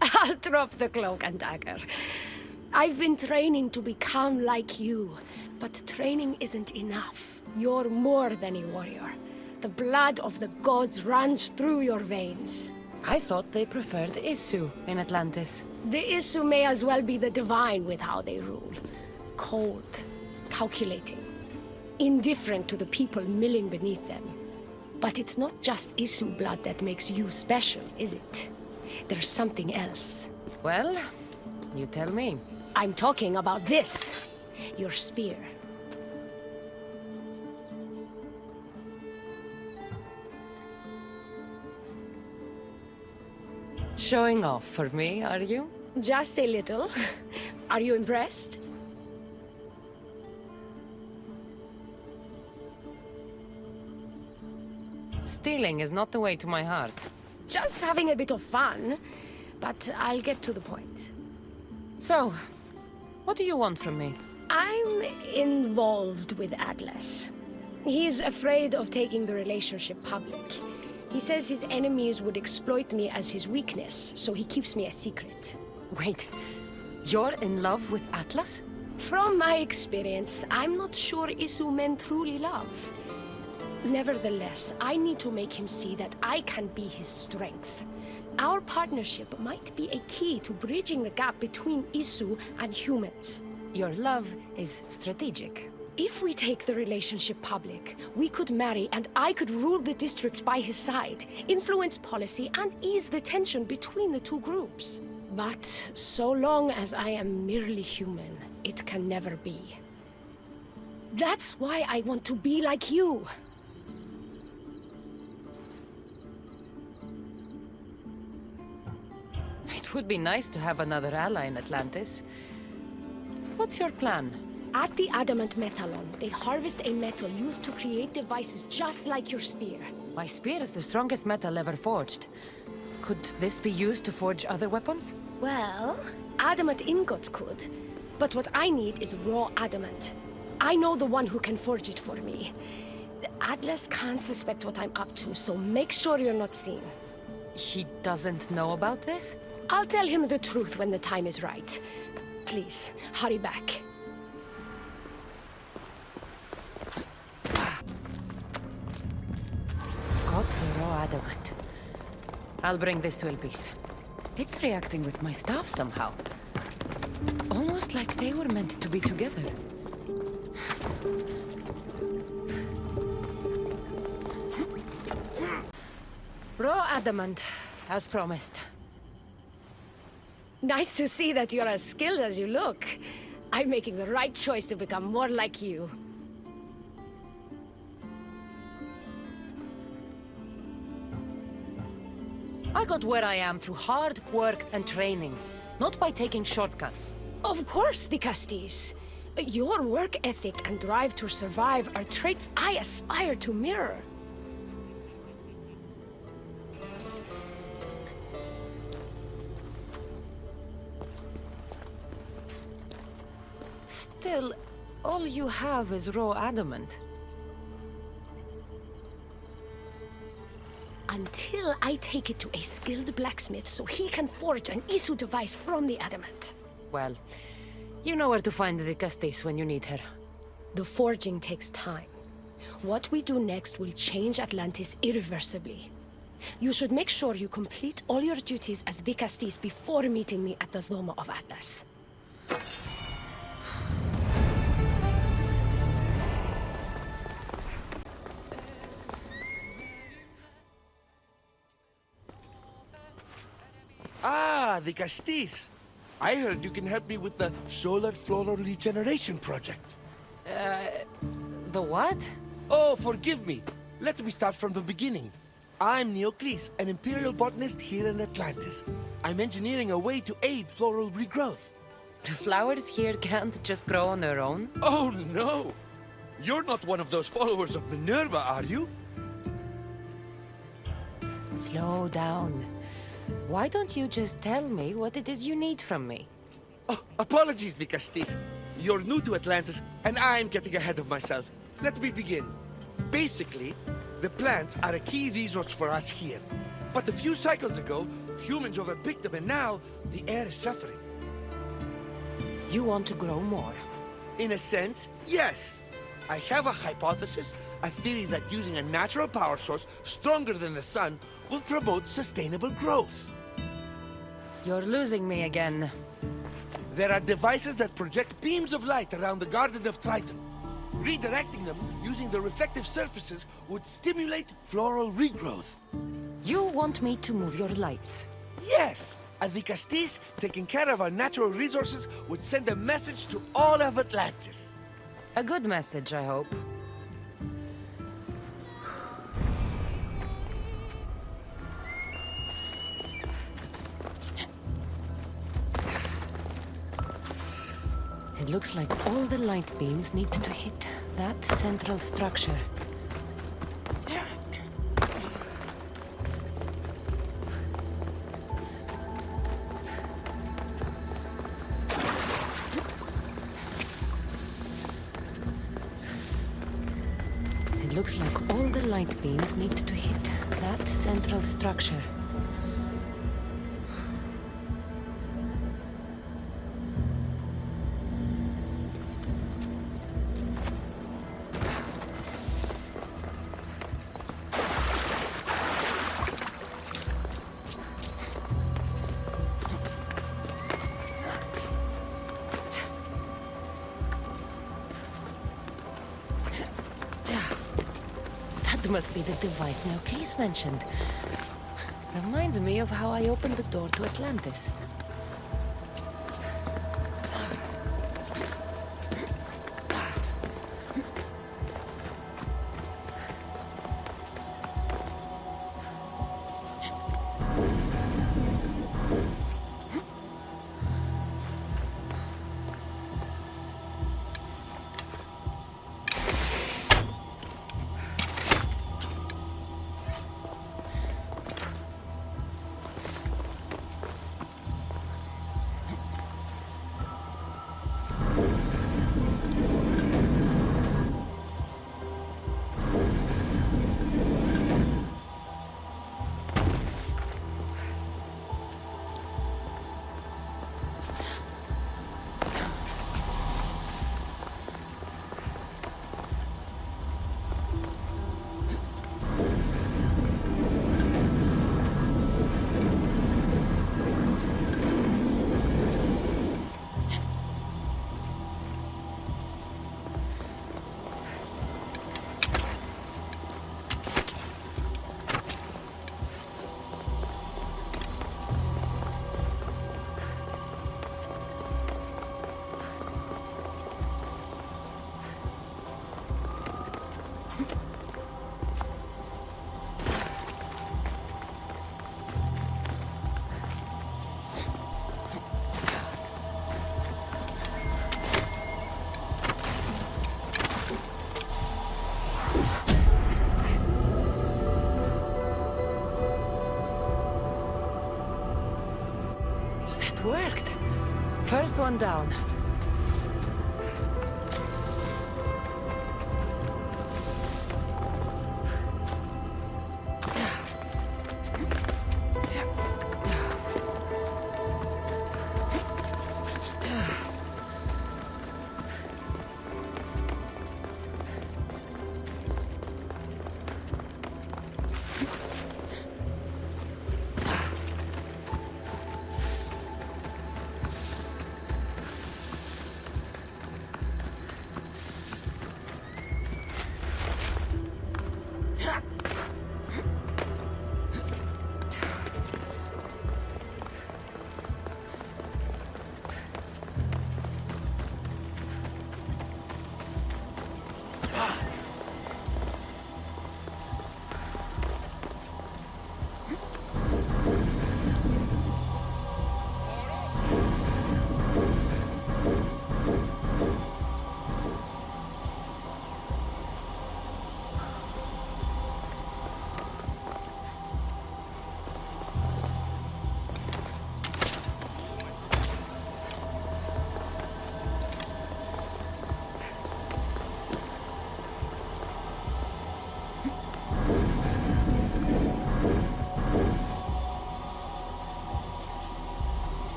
I'll drop the cloak and dagger. I've been training to become like you, but training isn't enough. You're more than a warrior. The blood of the gods runs through your veins. I thought they preferred Isu in Atlantis. The Isu may as well be the divine with how they rule. Cold, calculating, indifferent to the people milling beneath them. But it's not just Isu blood that makes you special, is it? There's something else. Well, you tell me. I'm talking about this. Your spear. Showing off for me, are you? Just a little. Are you impressed? Stealing is not the way to my heart. Just having a bit of fun. But I'll get to the point. So, what do you want from me? I'm involved with Atlas. He's afraid of taking the relationship public. He says his enemies would exploit me as his weakness, so he keeps me a secret. Wait, you're in love with Atlas? From my experience, I'm not sure Isu men truly love. Nevertheless, I need to make him see that I can be his strength. Our partnership might be a key to bridging the gap between Isu and humans. Your love is strategic. If we take the relationship public, we could marry and I could rule the district by his side, influence policy and ease the tension between the two groups. But so long as I am merely human, it can never be. That's why I want to be like you. It would be nice to have another ally in Atlantis. What's your plan? At the Adamant Metalon, they harvest a metal used to create devices just like your spear. My spear is the strongest metal ever forged. Could this be used to forge other weapons? Well, adamant ingots could. But what I need is raw adamant. I know the one who can forge it for me. The Atlas can't suspect what I'm up to, so make sure you're not seen. He doesn't know about this? I'll tell him the truth when the time is right. Please, hurry back. Got the raw adamant. I'll bring this to Elpis. It's reacting with my staff somehow. Almost like they were meant to be together. Raw adamant, as promised. Nice to see that you're as skilled as you look. I'm making the right choice to become more like you. I got where I am through hard work and training, not by taking shortcuts. Of course, the Castis. Your work ethic and drive to survive are traits I aspire to mirror. Still, all you have is raw adamant. Until I take it to a skilled blacksmith so he can forge an Isu device from the adamant. Well, you know where to find the Castis when you need her. The forging takes time. What we do next will change Atlantis irreversibly. You should make sure you complete all your duties as the Castis before meeting me at the Doma of Atlas. Ah, the Castis. I heard you can help me with the solar floral regeneration project. The what? Oh, forgive me. Let me start from the beginning. I'm Neocles, an imperial botanist here in Atlantis. I'm engineering a way to aid floral regrowth. The flowers here can't just grow on their own? Oh, no! You're not one of those followers of Minerva, are you? Slow down. Why don't you just tell me what it is you need from me? Oh, apologies, the Castis. You're new to Atlantis, and I'm getting ahead of myself. Let me begin. Basically, the plants are a key resource for us here. But a few cycles ago, Humans overpicked them, and now the air is suffering. You want to grow more? In a sense, yes. I have a hypothesis, a theory that using a natural power source stronger than the sun will promote sustainable growth. You're losing me again. There are devices that project beams of light around the Garden of Triton. Redirecting them using the reflective surfaces would stimulate floral regrowth. You want me to move your lights? Yes! And the Castis, taking care of our natural resources, would send a message to all of Atlantis. A good message, I hope. It looks like all the light beams need to hit that central structure. It looks like all the light beams need to hit that central structure. That must be the device Neocles mentioned. Reminds me of how I opened the door to Atlantis. Worked. First one down.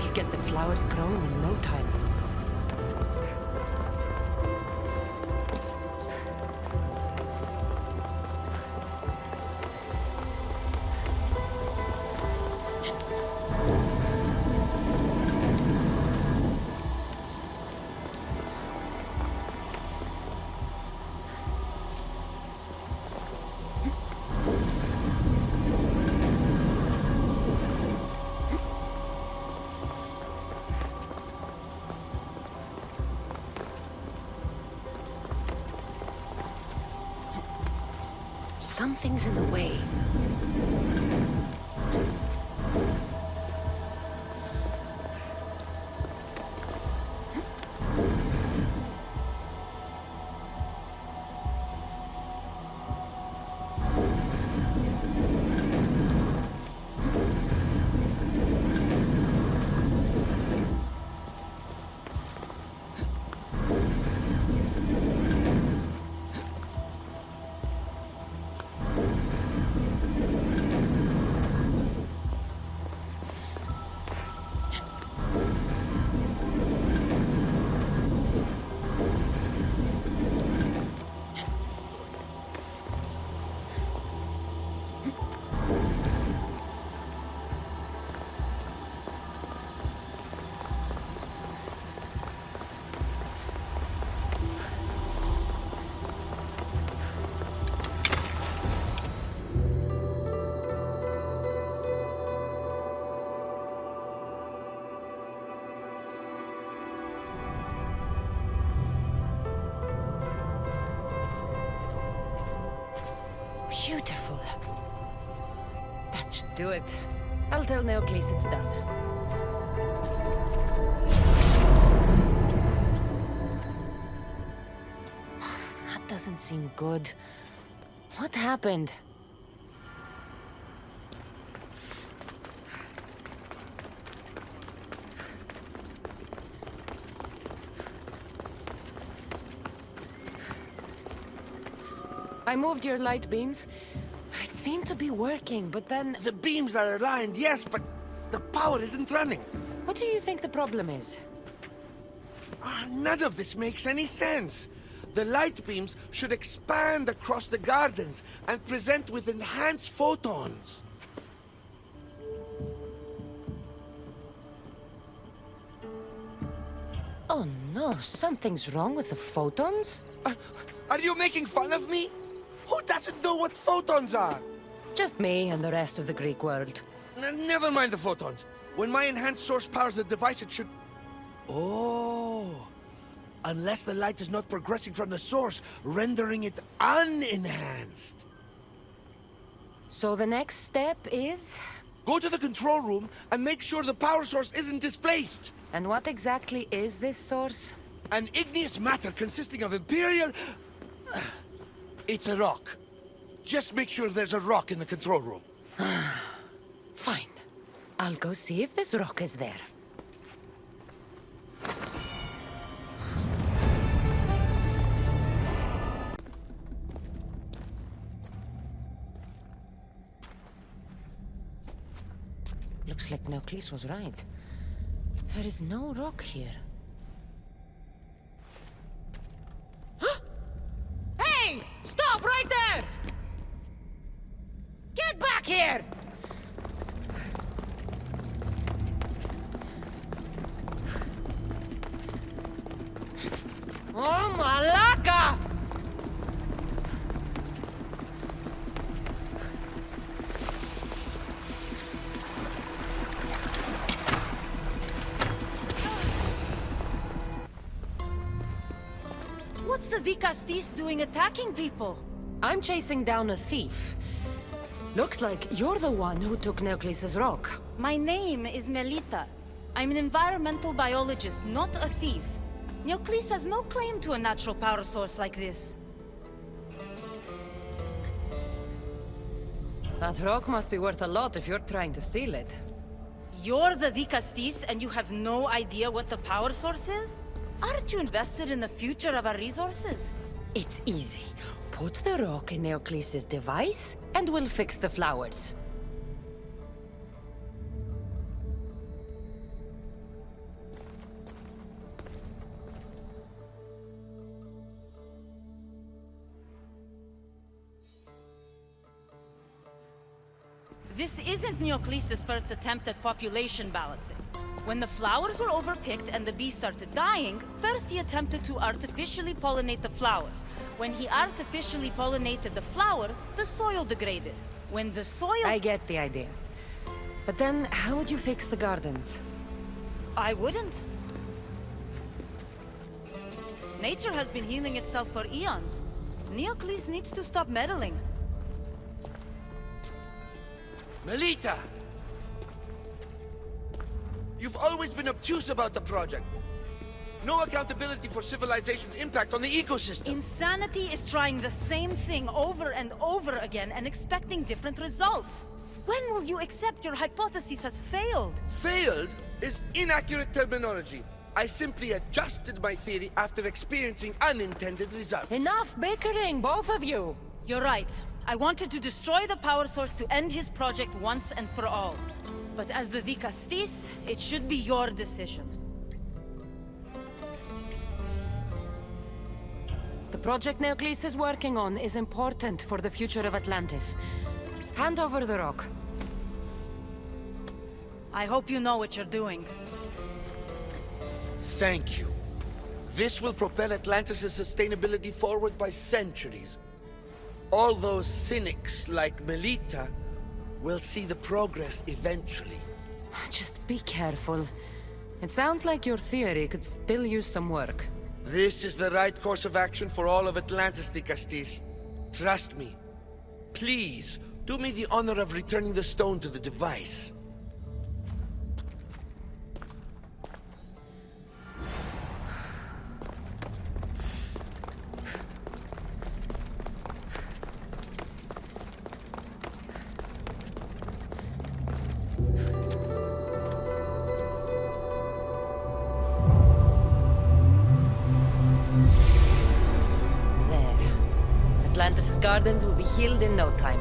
could get the flowers growing in no time. Something's in the way. Beautiful. That should do it. I'll tell Neocles it's done. That doesn't seem good. What happened? I moved your light beams. It seemed to be working, but then... The beams are aligned, yes, but the power isn't running. What do you think the problem is? None of this makes any sense. The light beams should expand across the gardens and present with enhanced photons. Oh no, something's wrong with the photons? Are you making fun of me? Who doesn't know what photons are? Just me and the rest of the Greek world. Never mind the photons. When my enhanced source powers the device, it should... Oh! Unless the light is not progressing from the source, rendering it unenhanced. So the next step is... Go to the control room and make sure the power source isn't displaced. And what exactly is this source? An igneous matter consisting of Imperial... It's a rock. Just make sure there's a rock in the control room. Fine. I'll go see if this rock is there. Looks like Neocles was right. There is no rock here. Hey! Stop right there! Get back here! Oh, Malaka! What's the THEZONEXP doing attacking people? I'm chasing down a thief. Looks like you're the one who took Neocles' rock. My name is Melita. I'm an environmental biologist, not a thief. Neocles has no claim to a natural power source like this. That rock must be worth a lot if you're trying to steal it. You're the THEZONEXP and you have no idea what the power source is? Aren't you invested in the future of our resources? It's easy. Put the rock in Neocles' device, and we'll fix the flowers. This isn't Neocles' first attempt at population balancing. When the flowers were overpicked and the bees started dying, first he attempted to artificially pollinate the flowers. When he artificially pollinated the flowers, the soil degraded. When the soil... I get the idea. But then, how would you fix the gardens? I wouldn't. Nature has been healing itself for eons. Neocles needs to stop meddling. Melita! You've always been obtuse about the project. No accountability for civilization's impact on the ecosystem. Insanity is trying the same thing over and over again and expecting different results. When will you accept your hypothesis has failed? Failed is inaccurate terminology. I simply adjusted my theory after experiencing unintended results. Enough bickering, both of you! You're right. I wanted to destroy the power source to end his project once and for all. But as the Dicastis, it should be your decision. The project Neocles is working on is important for the future of Atlantis. Hand over the rock. I hope you know what you're doing. Thank you. This will propel Atlantis' sustainability forward by centuries. All those cynics like Melita will see the progress eventually. Just be careful. It sounds like your theory could still use some work. This is the right course of action for all of Atlantis, Dicastis. Trust me. Please, do me the honor of returning the stone to the device. Atlantis' gardens will be healed in no time.